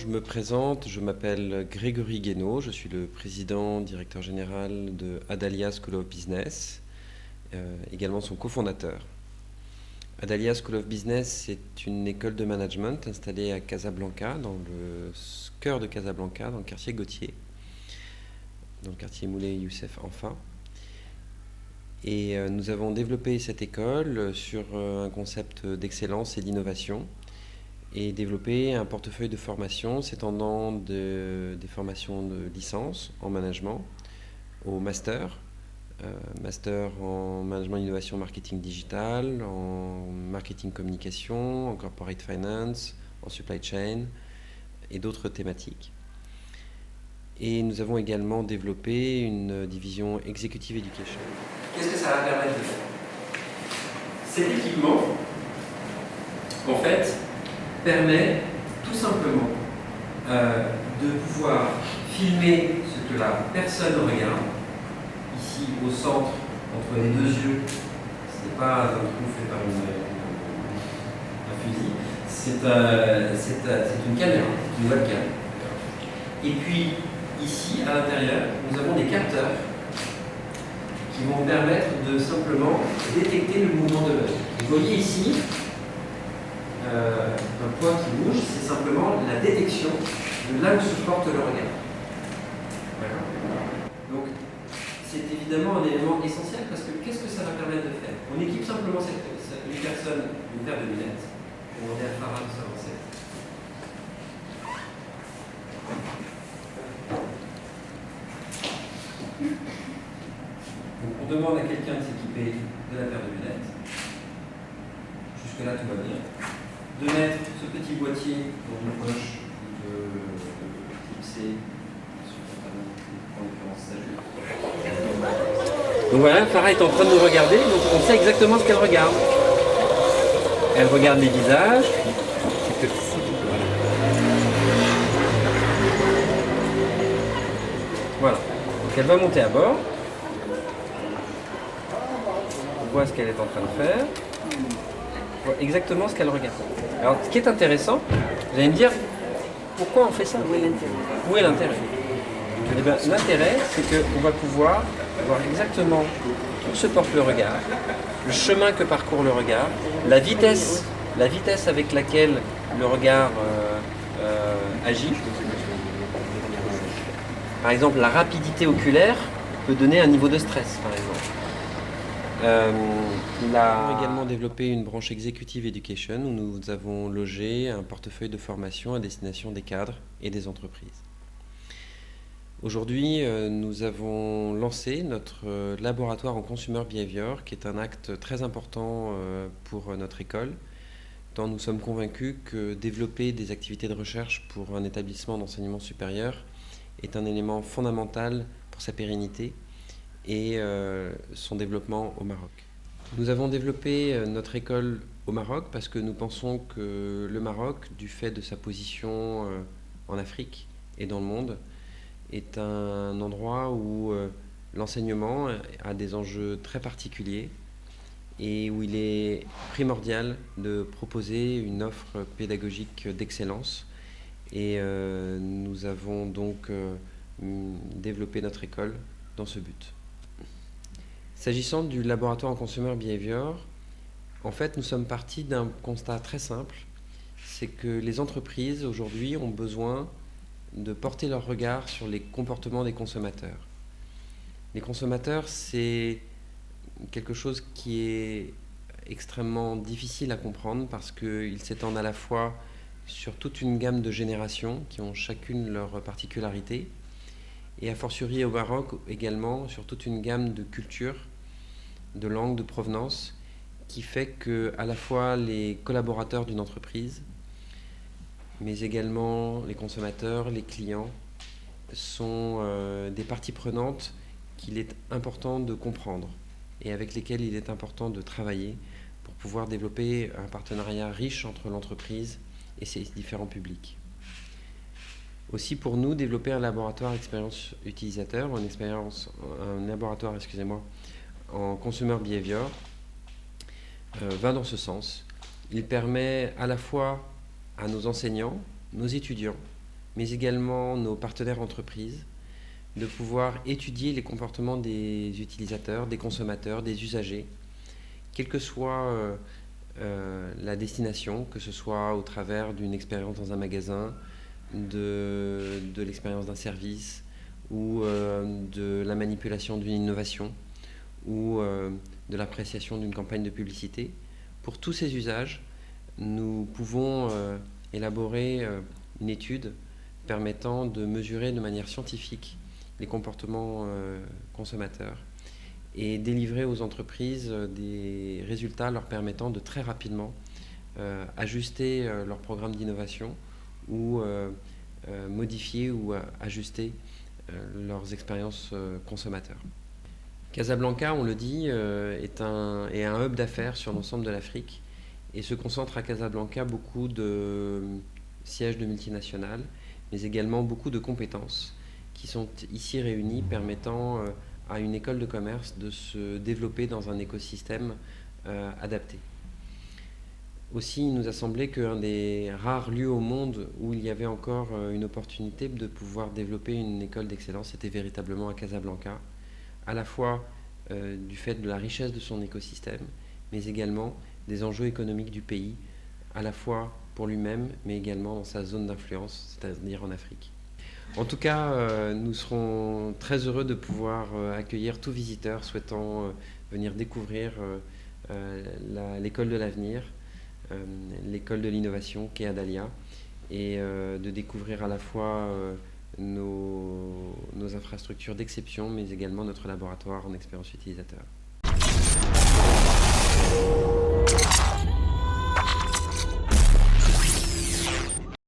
je me présente, je m'appelle Grégory Guénaud, je suis le président, directeur général de Adalia School of Business, également son cofondateur. Adalia School of Business, c'est une école de management installée à Casablanca, dans le cœur de Casablanca, dans le quartier Gauthier, dans le quartier Moulay Youssef enfin. Et nous avons développé cette école sur un concept d'excellence et d'innovation, et développer un portefeuille de formation s'étendant des formations de licence en management au master, master en management, innovation, marketing digital, en marketing communication, en corporate finance, en supply chain et d'autres thématiques. Et nous avons également développé une division Executive Education. Qu'est-ce que ça va permettre de faire? Cet équipement, en fait, permet tout simplement de pouvoir filmer ce que la personne regarde. Ici, au centre, entre les deux yeux, ce n'est pas un trou fait par un fusil, c'est une caméra, une webcam. Et puis, ici, à l'intérieur, nous avons des capteurs qui vont permettre de simplement détecter le mouvement de l'œil. Vous voyez ici, un point qui bouge, c'est simplement la détection de là où se porte le regard. Donc, c'est évidemment un élément essentiel parce que qu'est-ce que ça va permettre de faire? On équipe simplement les personnes d'une paire de lunettes. Je vais demander à Farah de s'avancer. Donc, on demande à quelqu'un de s'équiper de la paire de lunettes. Jusque-là, tout va bien. De mettre ce petit boîtier dans une poche de clipser sur le panneau, en l'occurrence salut. Donc voilà, Farah est en train de nous regarder, donc on sait exactement ce qu'elle regarde. Elle regarde les visages. Voilà, donc elle va monter à bord. On voit ce qu'elle est en train de faire. On voit exactement ce qu'elle regarde. Alors, ce qui est intéressant, vous allez me dire, pourquoi on fait ça? Où est l'intérêt? Eh bien, l'intérêt, c'est qu'on va pouvoir voir exactement où se porte le regard, le chemin que parcourt le regard, la vitesse avec laquelle le regard agit. Par exemple, la rapidité oculaire peut donner un niveau de stress, par exemple. Nous avons également développé une branche Executive Education où nous avons logé un portefeuille de formation à destination des cadres et des entreprises. Aujourd'hui, nous avons lancé notre laboratoire en Consumer Behavior, qui est un acte très important pour notre école, tant nous sommes convaincus que développer des activités de recherche pour un établissement d'enseignement supérieur est un élément fondamental pour sa pérennité et son développement au Maroc. Nous avons développé notre école au Maroc parce que nous pensons que le Maroc, du fait de sa position en Afrique et dans le monde, est un endroit où l'enseignement a des enjeux très particuliers et où il est primordial de proposer une offre pédagogique d'excellence. Et nous avons donc développé notre école dans ce but. S'agissant du laboratoire en Consumer Behavior, en fait, nous sommes partis d'un constat très simple, c'est que les entreprises aujourd'hui ont besoin de porter leur regard sur les comportements des consommateurs. Les consommateurs, c'est quelque chose qui est extrêmement difficile à comprendre parce qu'ils s'étendent à la fois sur toute une gamme de générations qui ont chacune leurs particularités et a fortiori au Maroc également sur toute une gamme de cultures, de langues, de provenance qui fait que à la fois les collaborateurs d'une entreprise mais également les consommateurs, les clients sont des parties prenantes qu'il est important de comprendre et avec lesquelles il est important de travailler pour pouvoir développer un partenariat riche entre l'entreprise et ses différents publics. Aussi pour nous, développer un laboratoire expérience utilisateur, un laboratoire en Consumer Behavior va dans ce sens. Il permet à la fois à nos enseignants, nos étudiants, mais également nos partenaires entreprises, de pouvoir étudier les comportements des utilisateurs, des consommateurs, des usagers, quelle que soit la destination, que ce soit au travers d'une expérience dans un magasin, de l'expérience d'un service ou de la manipulation d'une innovation ou de l'appréciation d'une campagne de publicité. Pour tous ces usages, nous pouvons élaborer une étude permettant de mesurer de manière scientifique les comportements consommateurs et délivrer aux entreprises des résultats leur permettant de très rapidement ajuster leur programme d'innovation ou modifier ou ajuster leurs expériences consommateurs. Casablanca, on le dit, est un hub d'affaires sur l'ensemble de l'Afrique et se concentre à Casablanca beaucoup de sièges de multinationales, mais également beaucoup de compétences qui sont ici réunies, permettant à une école de commerce de se développer dans un écosystème adapté. Aussi, il nous a semblé qu'un des rares lieux au monde où il y avait encore une opportunité de pouvoir développer une école d'excellence, c'était véritablement à Casablanca, à la fois du fait de la richesse de son écosystème, mais également des enjeux économiques du pays, à la fois pour lui-même, mais également dans sa zone d'influence, c'est-à-dire en Afrique. En tout cas, nous serons très heureux de pouvoir accueillir tout visiteur souhaitant venir découvrir l'école de l'avenir, l'école de l'innovation qu'est Adalia, et de découvrir à la fois nos infrastructures d'exception, mais également notre laboratoire en expérience utilisateur.